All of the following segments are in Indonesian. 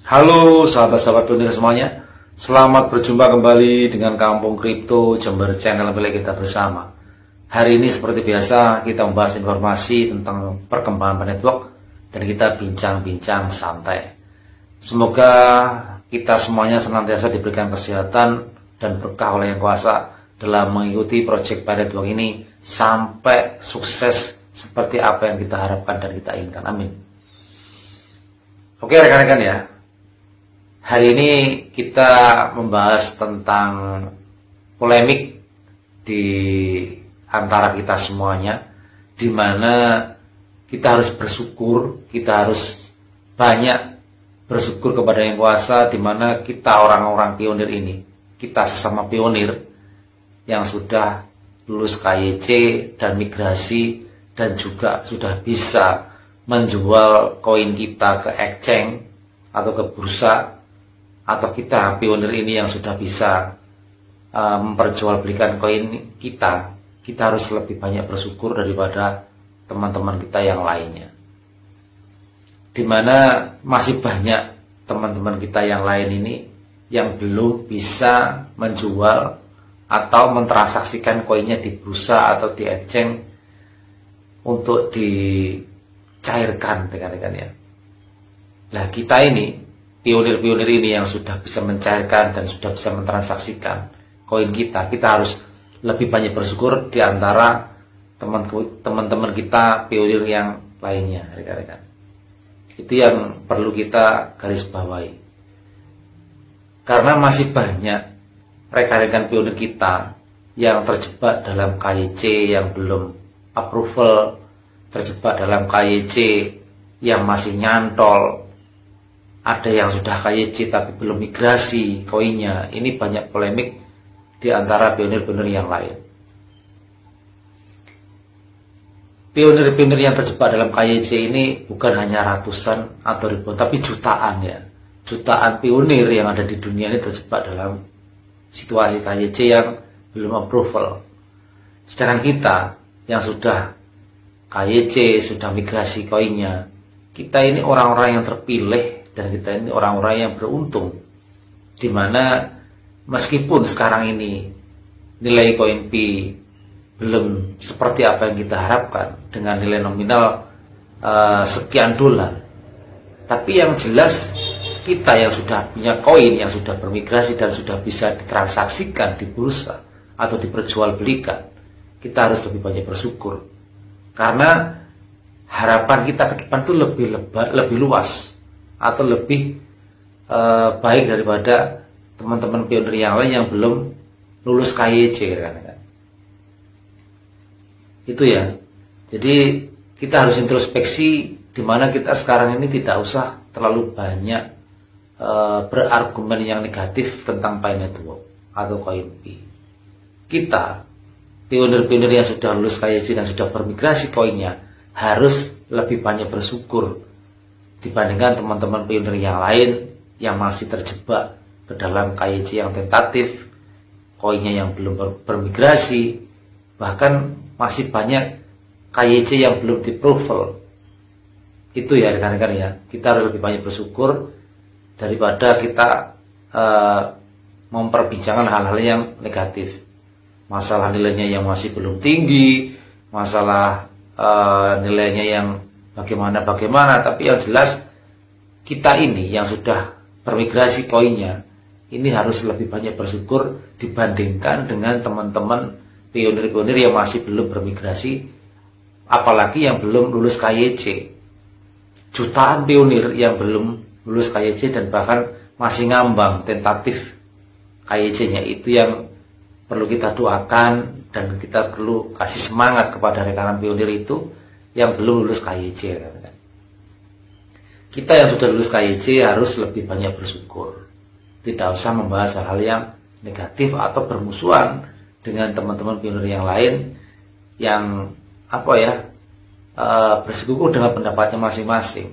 Halo sahabat-sahabat pionir semuanya, selamat berjumpa kembali dengan Kampung Kripto Jember Channel milik kita bersama. Hari ini seperti biasa kita membahas informasi tentang perkembangan network dan kita bincang-bincang santai. Semoga kita semuanya senantiasa diberikan kesehatan dan berkah oleh Yang Kuasa dalam mengikuti proyek network ini sampai sukses seperti apa yang kita harapkan dan kita inginkan. Amin. Oke rekan-rekan ya. Hari ini kita membahas tentang polemik di antara kita semuanya, di mana kita harus bersyukur, kita harus banyak bersyukur kepada Yang Kuasa, di mana kita orang-orang pionir ini, kita sesama pionir yang sudah lulus KYC dan migrasi dan juga sudah bisa menjual koin kita ke exchange atau ke bursa, atau kita pionir ini yang sudah bisa memperjualbelikan koin kita harus lebih banyak bersyukur daripada teman-teman kita yang lainnya. Dimana masih banyak teman-teman kita yang lain ini yang belum bisa menjual atau mentransaksikan koinnya di bursa atau di exchange untuk dicairkan rekan-rekan ya. Nah kita ini pionir-pionir ini yang sudah bisa mencairkan dan sudah bisa mentransaksikan koin kita harus lebih banyak bersyukur di antara teman-teman kita pionir yang lainnya, rekan-rekan. Itu yang perlu kita garis bawahi. Karena masih banyak rekan-rekan pionir kita yang terjebak dalam KYC yang belum approval, terjebak dalam KYC yang masih nyantol. Ada yang sudah KYC tapi belum migrasi koinnya. Ini banyak polemik di antara pionir-pionir yang lain. Pionir-pionir yang terjebak dalam KYC ini bukan hanya ratusan atau ribuan, tapi jutaan ya. Jutaan pionir yang ada di dunia ini terjebak dalam situasi KYC yang belum approval. Sedangkan kita yang sudah KYC, sudah migrasi koinnya, kita ini orang-orang yang terpilih. Dan kita ini orang-orang yang beruntung, dimana meskipun sekarang ini nilai koin P belum seperti apa yang kita harapkan dengan nilai nominal sekian dolar, tapi yang jelas kita yang sudah punya koin, yang sudah bermigrasi dan sudah bisa ditransaksikan di bursa atau diperjualbelikan, kita harus lebih banyak bersyukur karena harapan kita ke depan itu lebih luas atau lebih baik daripada teman-teman pionir yang lain yang belum lulus KYC kan. Itu ya. Jadi kita harus introspeksi di mana kita sekarang ini tidak usah terlalu banyak berargumen yang negatif tentang Pi Network atau koin P. Kita pionir-pionir yang sudah lulus KYC dan sudah bermigrasi koinnya harus lebih banyak bersyukur dibandingkan teman-teman pionir yang lain yang masih terjebak ke dalam KYC yang tentatif, koinnya yang belum bermigrasi, bahkan masih banyak KYC yang belum di-approval. Itu ya rekan-rekan ya, kita harus lebih banyak bersyukur daripada kita memperbincangkan hal-hal yang negatif. Masalah nilainya yang masih belum tinggi, masalah nilainya yang bagaimana, tapi yang jelas kita ini yang sudah bermigrasi koinnya ini harus lebih banyak bersyukur dibandingkan dengan teman-teman pionir-pionir yang masih belum bermigrasi, apalagi yang belum lulus KYC. Jutaan pionir yang belum lulus KYC dan bahkan masih ngambang tentatif KYC-nya, itu yang perlu kita doakan dan kita perlu kasih semangat kepada rekan pionir itu yang belum lulus KYC. Kita yang sudah lulus KYC harus lebih banyak bersyukur. Tidak usah membahas hal-hal yang negatif atau bermusuhan dengan teman-teman pionir yang lain yang bersikukuh dengan pendapatnya masing-masing.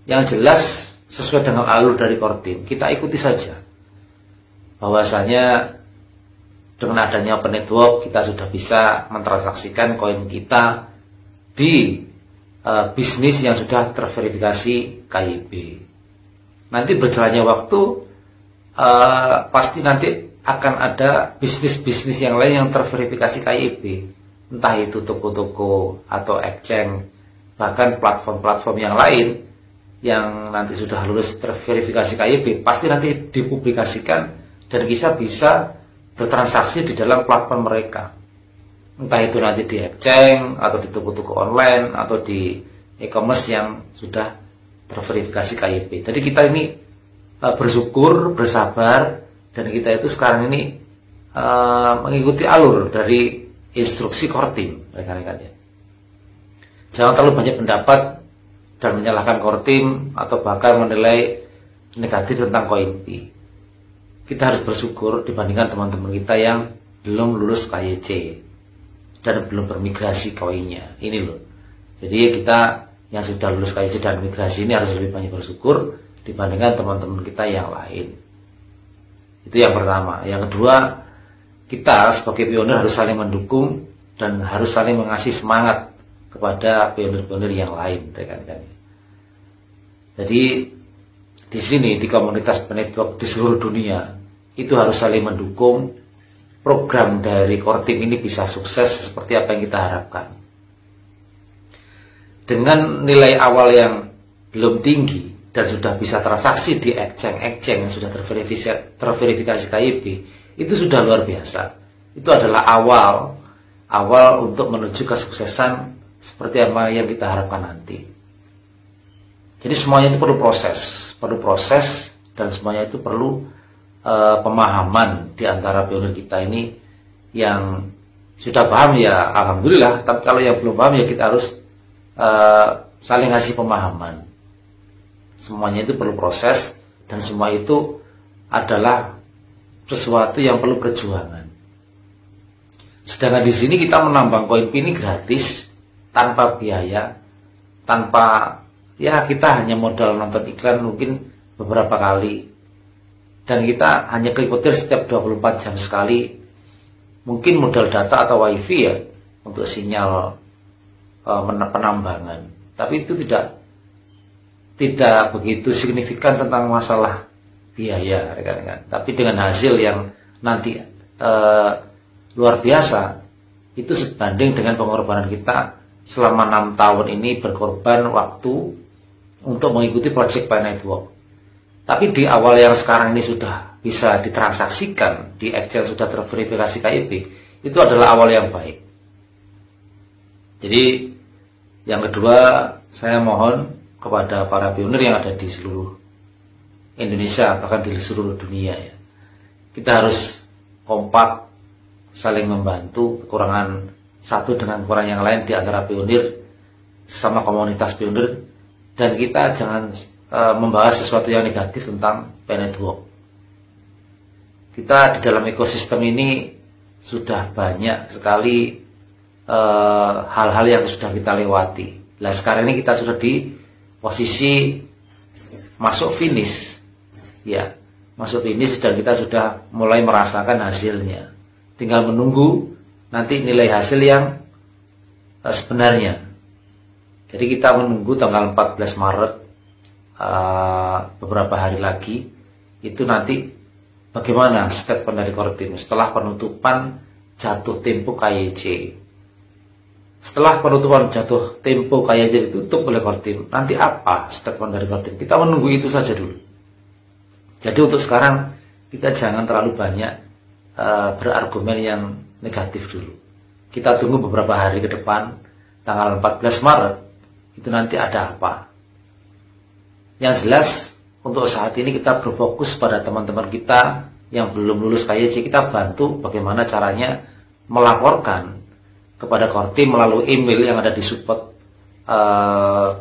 Yang jelas sesuai dengan alur dari Kortim, kita ikuti saja. Bahwasanya dengan adanya Open Network kita sudah bisa mentransaksikan koin kita di bisnis yang sudah terverifikasi KYB. nanti berjalannya waktu pasti nanti akan ada bisnis-bisnis yang lain yang terverifikasi KYB, entah itu toko-toko atau exchange, bahkan platform-platform yang lain yang nanti sudah lulus terverifikasi KYB pasti nanti dipublikasikan dan kita bisa bertransaksi di dalam platform mereka, entah itu nanti di exchange atau di toko-toko online atau di e-commerce yang sudah terverifikasi KYB. Jadi kita ini bersyukur, bersabar, dan kita itu sekarang ini mengikuti alur dari instruksi Kortim, rekan-rekan ya. Jangan terlalu banyak pendapat dan menyalahkan Kortim atau bahkan menilai negatif tentang KoinPay. Kita harus bersyukur dibandingkan teman-teman kita yang belum lulus KYC dan belum bermigrasi koinnya. Ini loh. Jadi kita yang sudah lulus KYC dan migrasi ini harus lebih banyak bersyukur dibandingkan teman-teman kita yang lain. Itu yang pertama. Yang kedua, kita sebagai pionir harus saling mendukung dan harus saling mengasih semangat kepada pionir-pionir yang lain, rekan-rekan. Jadi di sini di komunitas penetwork di seluruh dunia itu harus saling mendukung. Program dari Kortim ini bisa sukses seperti apa yang kita harapkan. Dengan nilai awal yang belum tinggi dan sudah bisa transaksi di exchange yang sudah terverifikasi KYB, itu sudah luar biasa. Itu adalah awal untuk menuju kesuksesan seperti apa yang kita harapkan nanti. Jadi semuanya itu perlu proses dan semuanya itu perlu pemahaman di antara pionir kita ini. Yang sudah paham ya alhamdulillah, tapi kalau yang belum paham ya kita harus saling ngasih pemahaman. Semuanya itu perlu proses dan semua itu adalah sesuatu yang perlu perjuangan. Sedangkan di sini kita menambang KoinPay ini gratis, tanpa biaya, tanpa ya kita hanya modal nonton iklan mungkin beberapa kali, dan kita hanya keikutir setiap 24 jam sekali, mungkin modal data atau wifi ya untuk sinyal penambangan. Tapi itu tidak begitu signifikan tentang masalah biaya, rekan-rekan. Tapi dengan hasil yang nanti luar biasa, itu sebanding dengan pengorbanan kita selama 6 tahun ini berkorban waktu untuk mengikuti Project Pi Network. Tapi di awal yang sekarang ini sudah bisa ditransaksikan di exchange sudah terverifikasi KYB, itu adalah awal yang baik. Jadi yang kedua, saya mohon kepada para pionir yang ada di seluruh Indonesia, bahkan di seluruh dunia ya, kita harus kompak, saling membantu kekurangan satu dengan kekurangan yang lain di antara pionir, sesama komunitas pionir, dan kita jangan membahas sesuatu yang negatif tentang Pi Network. Kita di dalam ekosistem ini sudah banyak sekali hal-hal yang sudah kita lewati. Nah sekarang ini kita sudah di posisi masuk finish, ya, masuk finish dan kita sudah mulai merasakan hasilnya. Tinggal menunggu nanti nilai hasil yang sebenarnya. Jadi kita menunggu tanggal 14 Maret beberapa hari lagi, itu nanti bagaimana statement dari Kortim setelah penutupan jatuh tempo KYC. Setelah penutupan jatuh tempo KYC ditutup oleh Kortim, nanti apa statement dari Kortim? Kita menunggu itu saja dulu. Jadi untuk sekarang kita jangan terlalu banyak berargumen yang negatif dulu. Kita tunggu beberapa hari ke depan, tanggal 14 Maret, itu nanti ada apa. Yang jelas untuk saat ini kita berfokus pada teman-teman kita yang belum lulus KYC. Kita bantu bagaimana caranya melaporkan kepada Kortim melalui email yang ada di support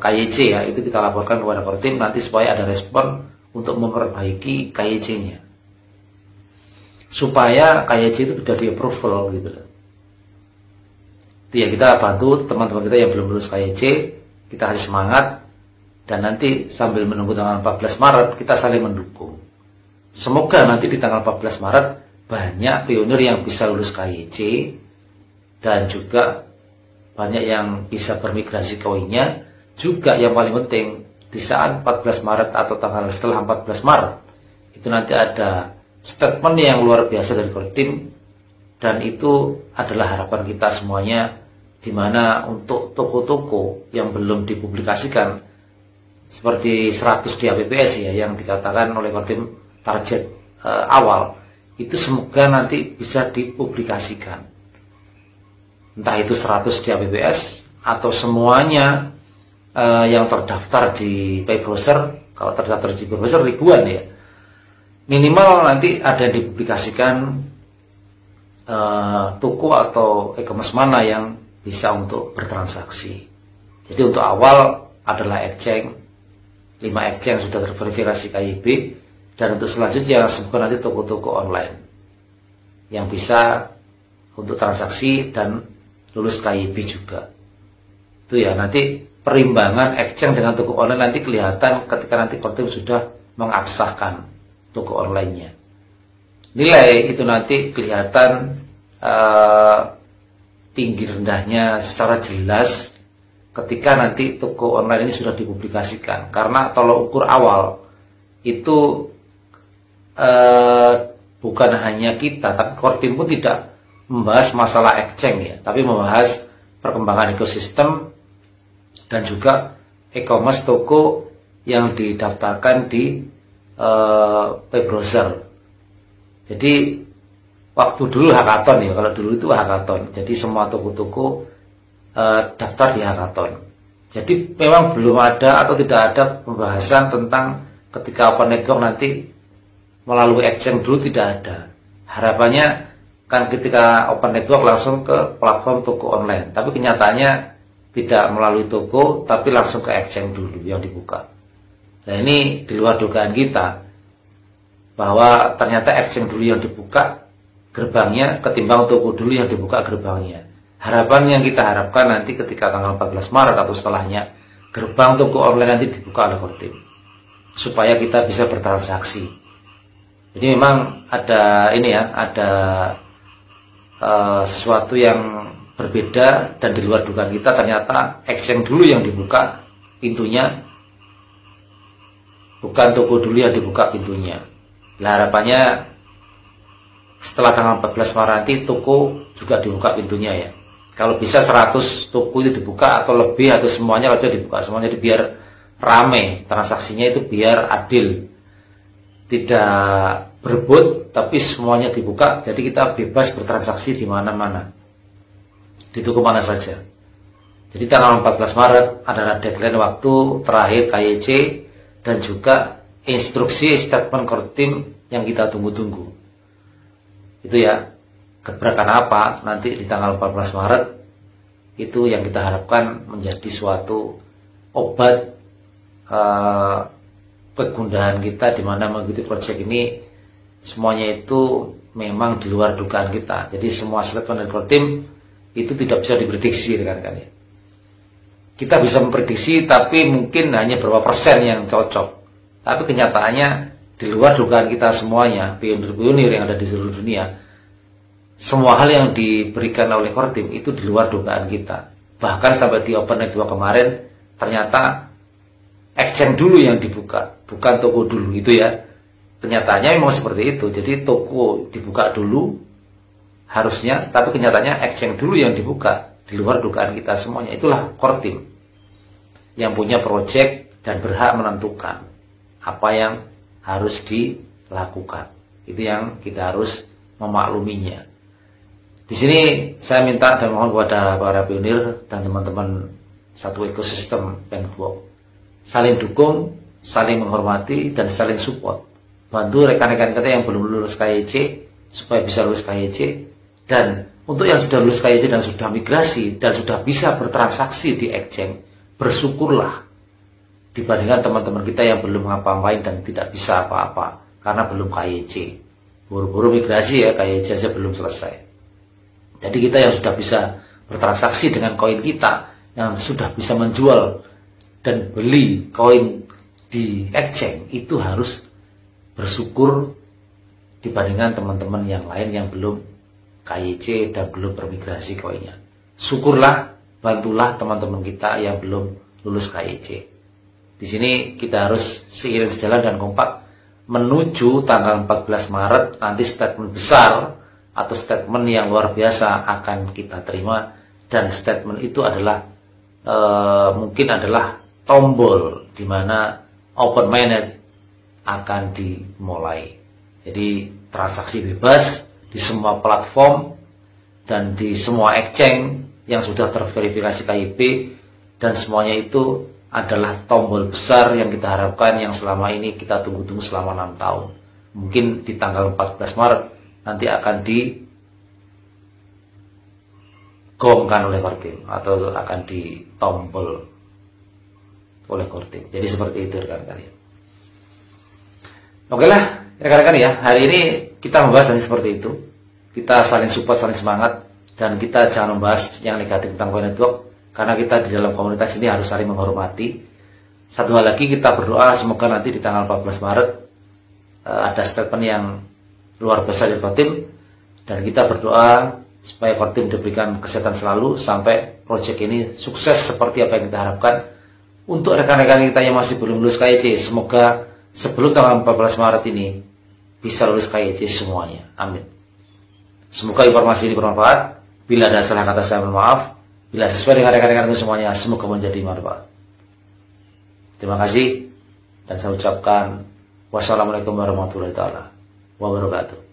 KYC ya, itu kita laporkan kepada Kortim nanti supaya ada respon untuk memperbaiki KYC-nya, supaya KYC itu sudah di approval gitu. Itu ya, kita bantu teman-teman kita yang belum lulus KYC, kita kasih semangat, dan nanti sambil menunggu tanggal 14 Maret kita saling mendukung. Semoga nanti di tanggal 14 Maret banyak pionir yang bisa lulus KYC dan juga banyak yang bisa bermigrasi koinnya. Juga yang paling penting di saat 14 Maret atau tanggal setelah 14 Maret itu nanti ada statement yang luar biasa dari Kodim, dan itu adalah harapan kita semuanya, di mana untuk toko-toko yang belum dipublikasikan seperti 100 di APBS ya yang dikatakan oleh Kodim target awal, itu semoga nanti bisa dipublikasikan, entah itu 100 di APBS atau semuanya yang terdaftar di PayBrowser. Kalau terdaftar di PayBrowser ribuan ya, minimal nanti ada yang dipublikasikan toko atau e-commerce mana yang bisa untuk bertransaksi. Jadi untuk awal adalah exchange, 5 exchange sudah terverifikasi KYB, dan untuk selanjutnya semoga nanti toko-toko online yang bisa untuk transaksi dan lulus KYB juga. Itu ya, nanti perimbangan exchange dengan toko online nanti kelihatan ketika nanti Kodim sudah mengabsahkan toko online-nya. Nilai itu nanti kelihatan tinggi rendahnya secara jelas ketika nanti toko online ini sudah dipublikasikan. Karena tolok ukur awal itu bukan hanya kita, tapi Kodim pun tidak membahas masalah exchange ya, tapi membahas perkembangan ekosistem dan juga e-commerce toko yang didaftarkan di PayBrowser. Jadi waktu dulu hackathon ya, kalau dulu itu hackathon, jadi semua toko-toko daftar di hackathon. Jadi memang belum ada atau tidak ada pembahasan tentang ketika open network nanti melalui exchange, dulu tidak ada. Harapannya kan ketika open network langsung ke platform toko online, tapi kenyataannya tidak melalui toko, tapi langsung ke exchange dulu yang dibuka. Nah ini di luar dugaan kita, bahwa ternyata exchange dulu yang dibuka gerbangnya ketimbang toko dulu yang dibuka gerbangnya. Harapan yang kita harapkan nanti ketika tanggal 14 Maret atau setelahnya, gerbang toko online nanti dibuka oleh Kodim, supaya kita bisa bertransaksi. Jadi memang ada ini ya, ada sesuatu yang berbeda dan di luar dugaan kita. Ternyata exchange dulu yang dibuka pintunya, bukan toko dulu yang dibuka pintunya. Nah, harapannya setelah tanggal 14 Maret nanti toko juga dibuka pintunya ya. Kalau bisa 100 toko itu dibuka atau lebih, atau semuanya kalau dibuka semuanya, biar rame transaksinya, itu biar adil, tidak berebut tapi semuanya dibuka. Jadi kita bebas bertransaksi di mana-mana, di toko mana saja. Jadi tanggal 14 Maret adalah deadline waktu terakhir KYC dan juga instruksi statement Kodim yang kita tunggu-tunggu. Itu ya, gebrakan apa nanti di tanggal 14 Maret itu yang kita harapkan menjadi suatu obat kegundahan kita, di mana mengikuti proyek ini semuanya itu memang di luar dugaan kita. Jadi semua statement dari Kodim itu tidak bisa diprediksi rekan-rekan ya. Kita bisa memprediksi tapi mungkin hanya berapa persen yang cocok, tapi kenyataannya di luar dugaan kita semuanya, pionir-pionir yang ada di seluruh dunia. Semua hal yang diberikan oleh Kodim itu di luar dugaan kita. Bahkan sampai di Open Network kemarin ternyata exchange dulu yang dibuka, bukan toko dulu, itu ya. Kenyataannya memang seperti itu. Jadi toko dibuka dulu harusnya, tapi kenyataannya exchange dulu yang dibuka, di luar dugaan kita semuanya. Itulah Kodim yang punya proyek dan berhak menentukan apa yang harus dilakukan. Itu yang kita harus memakluminya. Di sini saya minta dan mohon kepada para pionir dan teman-teman satu ekosistem Penguok, saling dukung, saling menghormati, dan saling support. Bantu rekan-rekan kita yang belum lulus KYC supaya bisa lulus KYC, dan untuk yang sudah lulus KYC dan sudah migrasi dan sudah bisa bertransaksi di exchange, bersyukurlah dibandingkan teman-teman kita yang belum ngapa-ngapain dan tidak bisa apa-apa karena belum KYC. Buru-buru migrasi ya, KYC aja belum selesai. Jadi kita yang sudah bisa bertransaksi dengan koin kita, yang sudah bisa menjual dan beli koin di exchange, itu harus bersyukur dibandingkan teman-teman yang lain yang belum KYC dan belum bermigrasi koinnya. Syukurlah, bantulah teman-teman kita yang belum lulus KYC. Di sini kita harus seiring sejalan dan kompak menuju tanggal 14 Maret nanti statement besar atau statement yang luar biasa akan kita terima, dan statement itu adalah mungkin adalah tombol di mana open mainnet akan dimulai. Jadi transaksi bebas di semua platform dan di semua exchange yang sudah terverifikasi KYB, dan semuanya itu adalah tombol besar yang kita harapkan, yang selama ini kita tunggu-tunggu selama 6 tahun. Mungkin di tanggal 14 Maret nanti akan digongkan oleh Kortim atau akan ditombol oleh Kortim. Jadi seperti itu rekan-rekan ya. Oke lah rekan-rekan ya, hari ini kita membahas tadi seperti itu. Kita saling support, saling semangat, dan kita jangan membahas yang negatif tentang Coin Network, karena kita di dalam komunitas ini harus saling menghormati. Satu hal lagi, kita berdoa semoga nanti di tanggal 14 Maret ada statement yang luar biasa dari Kortim, dan kita berdoa supaya Kortim diberikan kesehatan selalu sampai proyek ini sukses seperti apa yang kita harapkan. Untuk rekan-rekan kita yang masih belum lulus KYC, semoga sebelum tanggal 14 Maret ini bisa lulus KYC semuanya. Amin. Semoga informasi ini bermanfaat. Bila ada salah kata saya mohon maaf. Bila sesuai dengan rekan-rekan semuanya, semoga menjadi manfaat. Terima kasih, dan saya ucapkan wassalamualaikum warahmatullahi wabarakatuh.